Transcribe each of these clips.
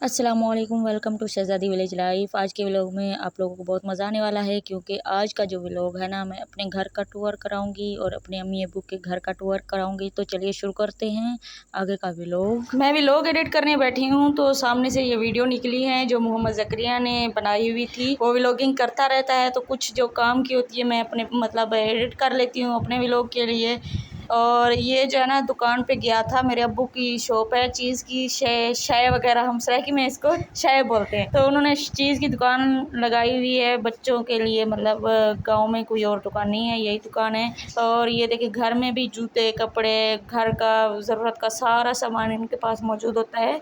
अस्सलामुअलैकुम, welcome to शहज़ादी village life. आज के व्लॉग में आप लोगों को बहुत मज़ा आने वाला है क्योंकि आज का जो व्लॉग है ना, मैं अपने घर का टूर कराऊंगी और अपने अम्मी अब्बू के घर का टूर कराऊंगी। तो चलिए शुरू करते हैं आगे का व्लॉग। मैं व्लॉग एडिट करने बैठी हूँ तो सामने से ये वीडियो निकली है जो मोहम्मद ज़करिया ने बनाई हुई थी। वो व्लॉगिंग करता रहता है तो कुछ जो काम की होती है मैं अपने मतलब एडिट कर लेती हूँ अपने व्लॉग के लिए। और ये जो है ना, दुकान पे गया था, मेरे अब्बू की शॉप है चीज़ की, शय वगैरह, हम सराइकी में इसको शय बोलते हैं। तो उन्होंने चीज़ की दुकान लगाई हुई है बच्चों के लिए, मतलब गांव में कोई और दुकान नहीं है, यही दुकान है। और ये देखिए घर में भी जूते कपड़े, घर का ज़रूरत का सारा सामान इनके पास मौजूद होता है।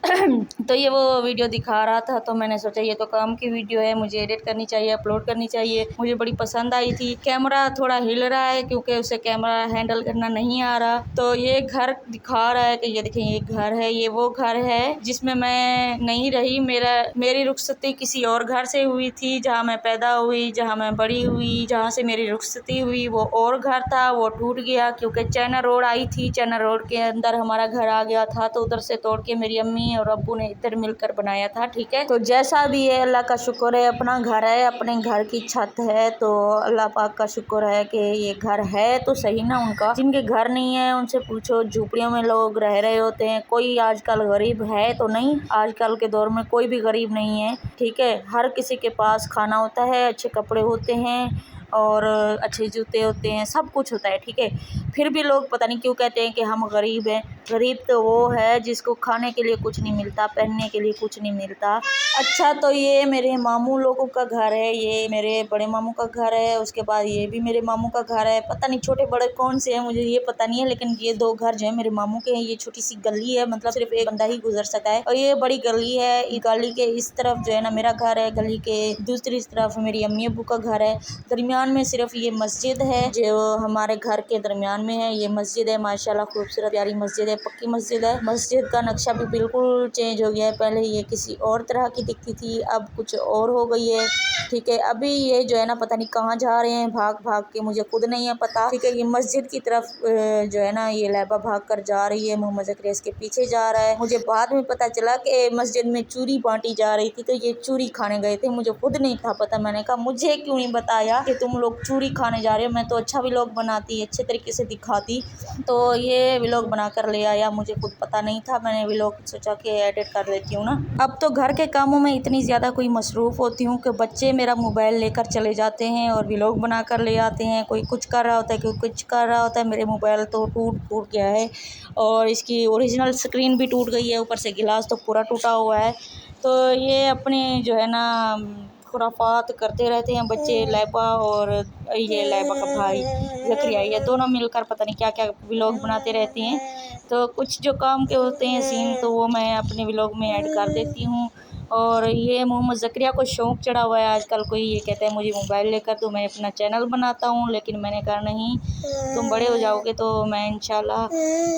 तो ये वो वीडियो दिखा रहा था तो मैंने सोचा ये तो काम की वीडियो है, मुझे एडिट करनी चाहिए, अपलोड करनी चाहिए। मुझे बड़ी पसंद आई थी। कैमरा थोड़ा हिल रहा है क्योंकि उसे कैमरा हैंडल करना नहीं आ रहा। तो ये घर दिखा रहा है कि ये देखिए ये घर है, ये वो घर है जिसमें मैं नहीं रही। मेरी रुखसती किसी और घर से हुई थी, जहाँ मैं पैदा हुई, जहाँ मैं बड़ी हुई, जहाँ से मेरी रुखसती हुई वो और घर था, वो टूट गया क्योंकि चैनल रोड आई थी। चैनल रोड के अंदर हमारा घर आ गया था तो उधर से तोड़ के मेरी अम्मी और अब्बू ने इधर मिलकर बनाया था। ठीक है, तो जैसा भी है अल्लाह का शुक्र है, अपना घर है, अपने घर की छत है, तो अल्लाह पाक का शुक्र है कि ये घर है तो सही ना। उनका जिनके घर नहीं है उनसे पूछो, झोपड़ियों में लोग रह रहे होते हैं, कोई आजकल गरीब है तो नहीं। आजकल के दौर में कोई भी गरीब नहीं है। ठीक है, हर किसी के पास खाना होता है, अच्छे कपड़े होते हैं और अच्छे जूते होते हैं, सब कुछ होता है। ठीक है, फिर भी लोग पता नहीं क्यों कहते हैं कि हम गरीब हैं। गरीब तो वो है जिसको खाने के लिए कुछ नहीं मिलता, पहनने के लिए कुछ नहीं मिलता। अच्छा, तो ये मेरे मामू लोगों का घर है, ये मेरे बड़े मामू का घर है, उसके बाद ये भी मेरे मामू का घर है। पता नहीं छोटे बड़े कौन से हैं मुझे ये पता नहीं है, लेकिन ये दो घर जो है मेरे मामू के हैं। ये छोटी सी गली है, मतलब सिर्फ एक बंदा ही गुजर सकता है। और ये बड़ी गली है, इस गली के इस तरफ जो है ना मेरा घर है, गली के दूसरी तरफ मेरी अम्मी अब्बू का घर है। दरमियान में सिर्फ ये मस्जिद है जो हमारे घर के दरमियान में है। ये मस्जिद है, माशाल्लाह खूबसूरत प्यारी मस्जिद है, पक्की मस्जिद है। मस्जिद का नक्शा भी बिल्कुल चेंज हो गया है, पहले ये किसी और तरह की दिखती थी, अब कुछ और हो गई है। ठीक है, अभी ये जो है ना पता नहीं कहाँ जा रहे हैं भाग भाग के, मुझे खुद नहीं है पता। ठीक है, ये मस्जिद की तरफ जो है ना ये लैबा भाग कर जा रही है, मोहम्मद ज़करिया इसके पीछे जा रहा है। मुझे बाद में पता चला कि मस्जिद में चूरी बांटी जा रही थी तो ये चूरी खाने गए थे, मुझे खुद नहीं था पता। मैंने कहा मुझे क्यों नहीं बताया कि तुम लोग चूरी खाने जा रहे हो, मैं तो अच्छा व्लॉग बनाती, अच्छे तरीके से दिखाती। तो ये व्लॉग बना कर ले आया, मुझे खुद पता नहीं था। मैंने व्लॉग सोचा कि एडिट कर लेती हूँ ना। अब तो घर के कामों में इतनी ज़्यादा कोई मसरूफ़ होती हूँ कि बच्चे मेरा मोबाइल लेकर चले जाते हैं और व्लॉग बना कर ले आते हैं। कोई कुछ कर रहा होता है, कोई कुछ कर रहा होता है। मेरे मोबाइल तो टूट गया है और इसकी ओरिजिनल स्क्रीन भी टूट गई है, ऊपर से गिलास तो पूरा टूटा हुआ है। तो ये अपने जो है ना खुराफात करते रहते हैं बच्चे, लैबा और ये लैबा का भाई ज़करिया, ये दोनों मिलकर पता नहीं क्या क्या व्लॉग बनाते रहते हैं। तो कुछ जो काम के होते हैं सीन तो वो मैं अपने व्लॉग में ऐड कर देती हूँ। और ये मोहम्मद ज़करिया को शौक़ चढ़ा हुआ है आजकल, कोई ये कहता है मुझे मोबाइल लेकर तो मैं अपना चैनल बनाता हूँ, लेकिन मैंने कहा नहीं, तुम बड़े हो जाओगे तो मैं इंशाल्लाह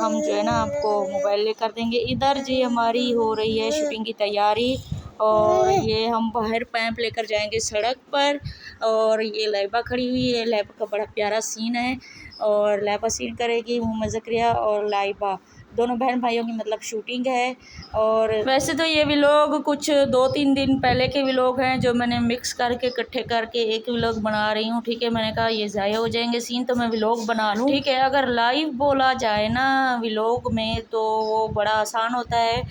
हम जो है ना आपको मोबाइल लेकर देंगे। इधर जी हमारी हो रही है शूटिंग की तैयारी और ये हम बाहर पैंप लेकर जाएंगे सड़क पर। और ये लैबा खड़ी हुई है, लैबा का बड़ा प्यारा सीन है और लैबा सीन करेगी मोहम्मद ज़करिया और लाइबा, दोनों बहन भाइयों की मतलब शूटिंग है। और वैसे तो ये व्लॉग कुछ 2-3 दिन पहले के व्लॉग हैं जो मैंने मिक्स करके इकट्ठे करके एक व्लॉग बना रही हूँ। ठीक है, मैंने कहा ये ज़ाया हो जाएंगे सीन तो मैं व्लॉग बना लूँ। ठीक है, अगर लाइव बोला जाए ना व्लॉग में तो वो बड़ा आसान होता है,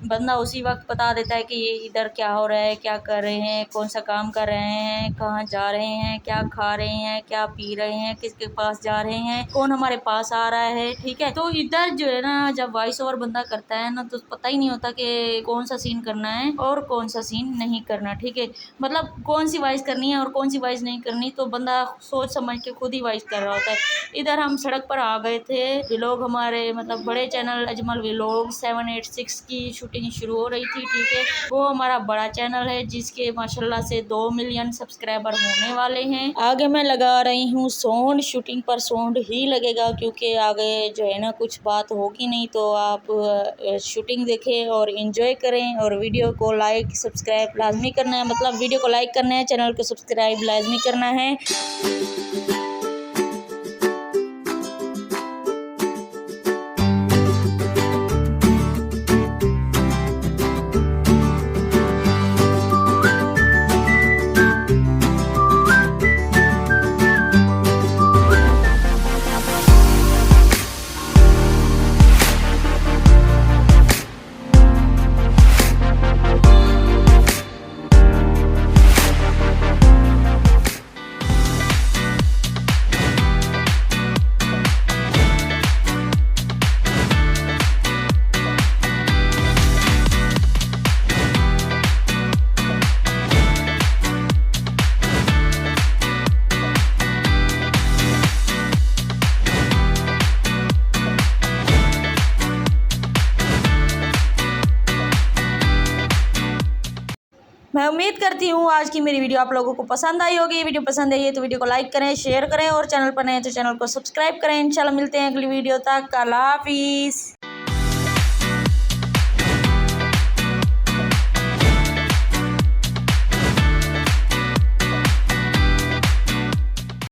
बंदा उसी वक्त बता देता है कि ये इधर क्या हो रहा है, क्या कर रहे हैं, कौन सा काम कर रहे हैं, कहाँ जा रहे हैं, क्या खा रहे हैं, क्या पी रहे हैं, किसके पास जा रहे हैं, कौन हमारे पास आ रहा है। ठीक है, तो इधर जो है ना जब वॉइस ओवर बंदा करता है ना तो पता ही नहीं होता कि कौन सा सीन करना है और कौन सा सीन नहीं करना। ठीक है, मतलब कौन सी वॉइस करनी है और कौन सी वॉइस नहीं करनी, तो बंदा सोच समझ के खुद ही वॉइस कर रहा होता है। इधर हम सड़क पर आ गए थे, व्लॉग हमारे मतलब बड़े चैनल अजमल व्लॉग 786 की शूटिंग शुरू हो रही थी। ठीक है, वो हमारा बड़ा चैनल है जिसके माशाल्लाह से 2 मिलियन सब्सक्राइबर होने वाले हैं। आगे मैं लगा रही हूँ साउंड, शूटिंग पर साउंड ही लगेगा क्योंकि आगे जो है ना कुछ बात होगी नहीं। तो आप शूटिंग देखें और एंजॉय करें और वीडियो को लाइक सब्सक्राइब लाजमी करना है, मतलब वीडियो को लाइक करना है, चैनल को सब्सक्राइब लाजमी करना है। मैं उम्मीद करती हूँ आज की मेरी वीडियो आप लोगों को पसंद आई होगी। वीडियो पसंद आई है तो वीडियो को लाइक करें, शेयर करें और चैनल पर नए हैं तो चैनल को सब्सक्राइब करें। इंशाल्लाह मिलते हैं अगली वीडियो तक। अल्लाह हाफिज़।